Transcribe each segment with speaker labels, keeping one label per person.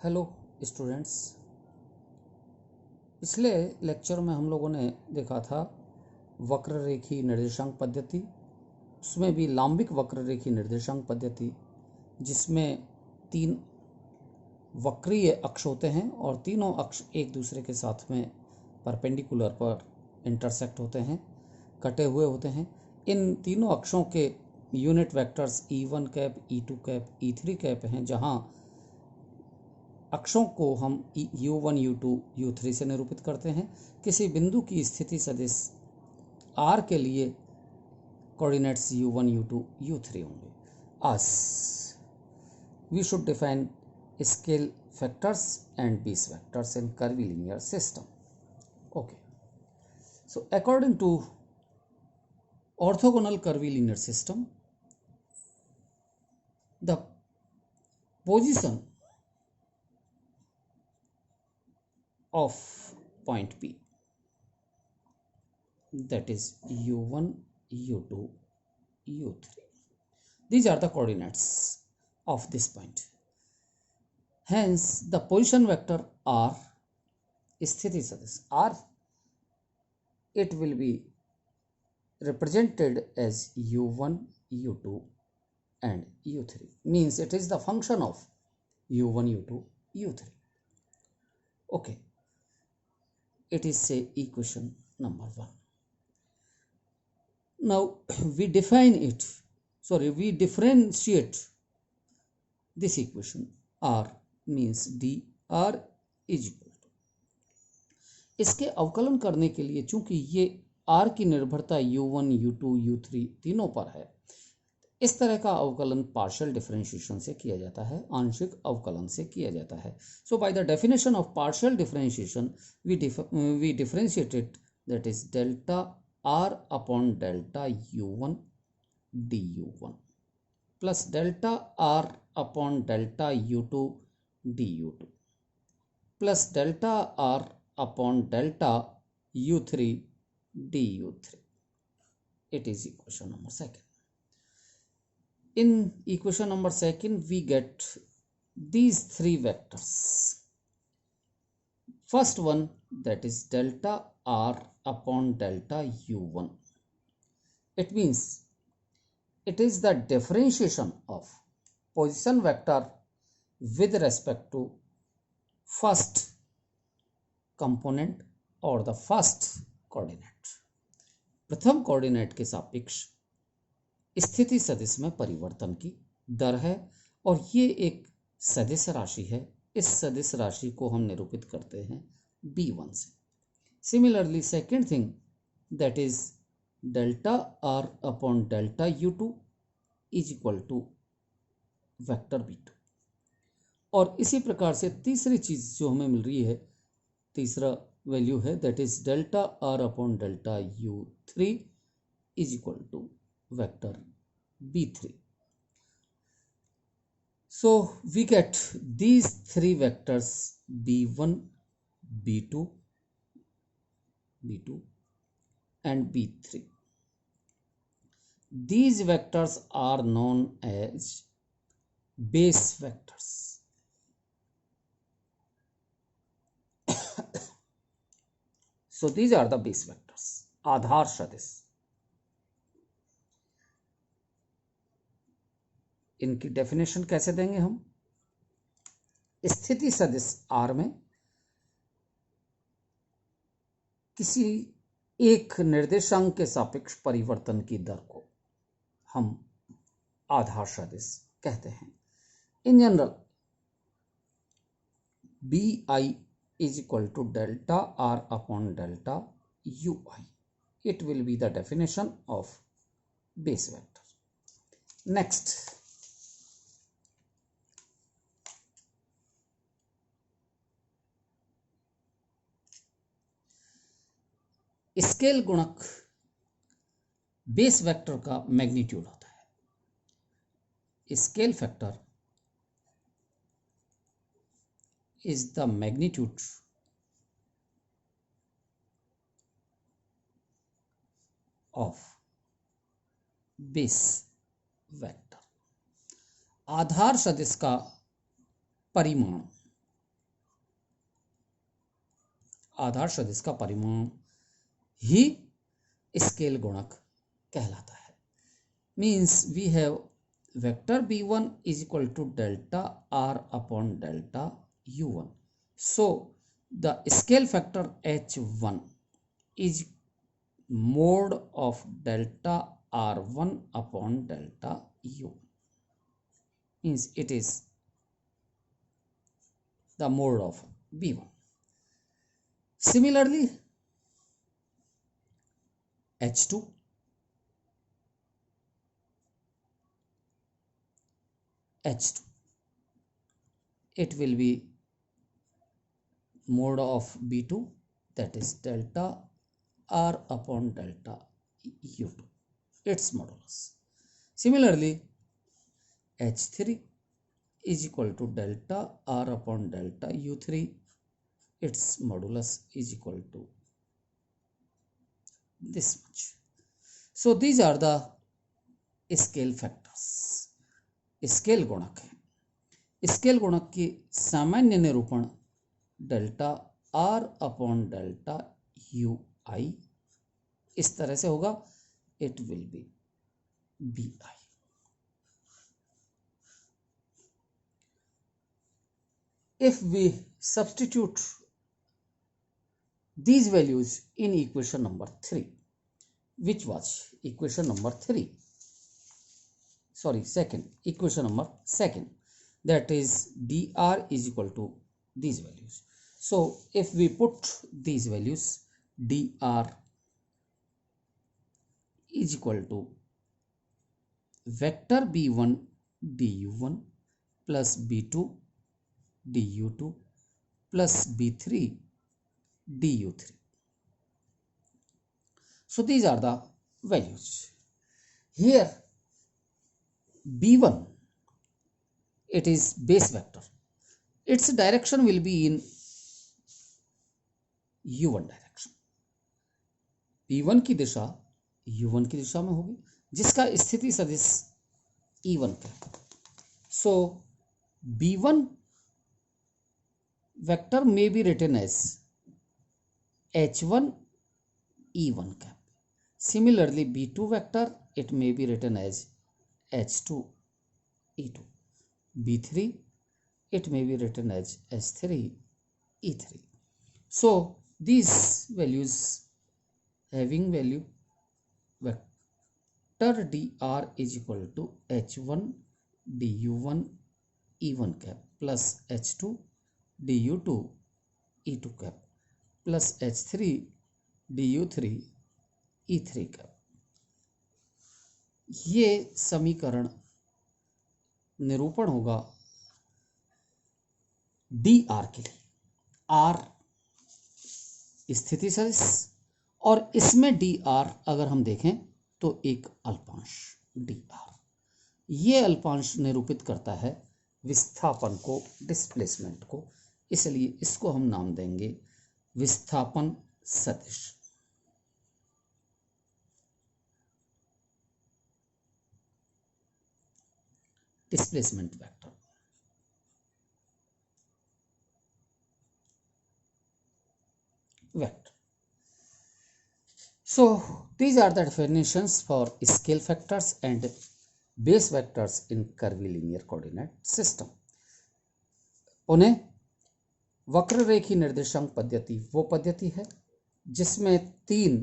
Speaker 1: Hello students. पिछले lecture में हम लोगों ने देखा था वक्ररेखी निर्देशांक पद्धति, उसमें भी लांबिक वक्ररेखी निर्देशांक पद्धति, जिसमें तीन वक्रीय अक्ष होते हैं और तीनों अक्ष एक दूसरे के साथ में परपेंडिकुलर पर इंटरसेक्ट होते हैं, कटे हुए होते हैं। इन तीनों अक्षों के unit vectors E1 cap, E2 cap, E3 cap हैं, जहां अक्षों को हम U1, U2, U3 से निरूपित करते हैं। किसी बिंदु की स्थिति सदिश R के लिए कोऑर्डिनेट्स U1, U2, U3 होंगे। As we should define scale factors and base vectors in curvilinear system. Okay, so according to orthogonal curvilinear system, the position of point P, that is U1, U2, U3. These are the coordinates of this point. Hence, the position vector R, sthiti sadish R, it will be represented as U1, U2 and U3. Means it is the function of U1, U2, U3. Okay. It is say equation number 1. Now we differentiate this equation. R means dr is equal to, इसके अवकलन करने के लिए चूंकि ये R की निर्भरता U1, U2, U3 तीनों पर है, इस तरह का अवकलन पार्शियल डिफरेंशिएशन से किया जाता है, आंशिक अवकलन से किया जाता है। So by the definition of partial differentiation we differentiated, that is delta R upon delta U1 du1 plus delta R upon delta U2 du2 plus delta R upon delta U3 du3. It is equation number 2. In equation number 2, we get these three vectors. First one, that is delta R upon delta U1. It means it is the differentiation of position vector with respect to first component or the first coordinate. प्रथम coordinate के सापेक्ष स्थिति सदिश में परिवर्तन की दर है और ये एक सदिश राशि है। इस सदिश राशि को हम निरूपित करते हैं B1 से। Similarly second thing, that is delta R upon delta U2 is equal to vector B2। और इसी प्रकार से तीसरी चीज जो हमें मिल रही है, तीसरा वैल्यू है, that is delta R upon delta U3 is equal to vector B3. So we get these three vectors B1, B2 and B3. These vectors are known as base vectors. So these are the base vectors, आधार सदिश। इनकी definition कैसे देंगे हम? स्थिति सदिश R में किसी एक निर्देशांक के सापेक्ष परिवर्तन की दर को हम आधार सदिश कहते हैं। In general BI is equal to delta R upon delta UI. It will be the definition of base vector. Next, scale गुणक बेस वेक्टर का मैग्नीट्यूड होता है। Scale factor is the magnitude of base vector. आधार सदिश का परिमाण आधार सदिश का परिमाण ही स्केल गुणक कहलाता है। Means we have vector b1 is equal to delta r upon delta u1. So the scale factor h1 is mode of delta r1 upon delta u. Means it is the mode of b1. Similarly, h2 it will be mode of b2, that is delta r upon delta u2, its modulus. Similarly, h3 is equal to delta r upon delta u3, its modulus is equal to this much. So these are the scale factors, scale गुणक है। Scale गुणक की सामान्य निरूपण delta R upon delta U I इस तरह से होगा, it will be B I. If we substitute these values in equation number 3, which was equation number 3, sorry, equation number 2, that is dr is equal to these values. So if we put these values, dr is equal to vector b1 du1 plus b2 du2 plus b3 du3. So these are the values. Here b1, it is base vector, its direction will be in u1 direction. b1 की दिशा u1 की दिशा में होगी, जिसका स्थिति सदिश e1 का। So b1 vector may be written as h1 e1 cap. Similarly, b2 vector, it may be written as h2 e2. b3, it may be written as h3 e3. So these values having value, vector dr is equal to h1 du1 e1 cap plus h2 du2 e2 cap plus h3 du3 e3 cap. ये समीकरण निरूपण होगा D R के लिए। Are स्थिति सदिश, और इसमें डी आर अगर हम देखें तो एक अल्पांश डी आर, ये अल्पांश निरूपित करता है विस्थापन को, डिस्प्लेसमेंट को, इसलिए इसको हम नाम देंगे विस्थापन सदिश। displacement vector. So these are the definitions for scale factors and base vectors in curvilinear coordinate system. उन्हें वक्र रेखी निर्देशांक पद्धति वो पद्धति है जिसमें 3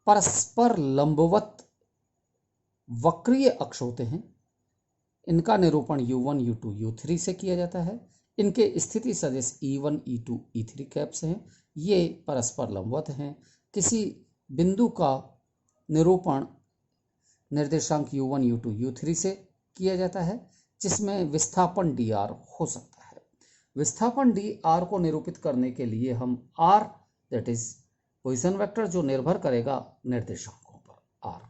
Speaker 1: परस्पर लंबवत वक्रीय अक्ष होते हैं। इनका निरूपण u1 u2 u3 से किया जाता है। इनके स्थिति सदिश e1 e2 e3 कैप्स हैं। ये परस्पर लंबवत हैं। किसी बिंदु का निरूपण निर्देशांक u1 u2 u3 से किया जाता है जिसमें विस्थापन dr हो सकता है। विस्थापन dr को निरूपित करने के लिए हम r, that is position vector, जो निर्भर करेगा निर्देशांकों पर r,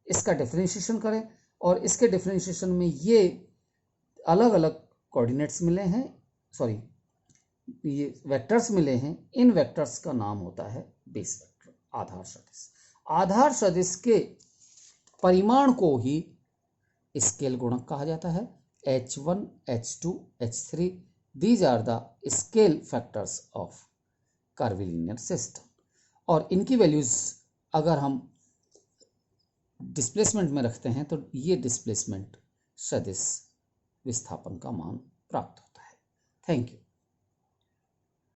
Speaker 1: इसका डिफरेंशिएशन करें और इसके डिफरेंशिएशन में ये अलग अलग कोऑर्डिनेट्स मिले हैं, सॉरी ये वेक्टर्स मिले हैं। इन वेक्टर्स का नाम होता है बेस वेक्टर, आधार सदिश। आधार सदिश के परिमाण को ही स्केल गुणक कहा जाता है। h1 h2 h3 these are the scale factors of curvilinear system. और इनकी वैल्यूज अगर हम डिस्प्लेसमेंट में रखते हैं तो ये डिस्प्लेसमेंट सदिश विस्थापन का मान प्राप्त होता है। Thank you.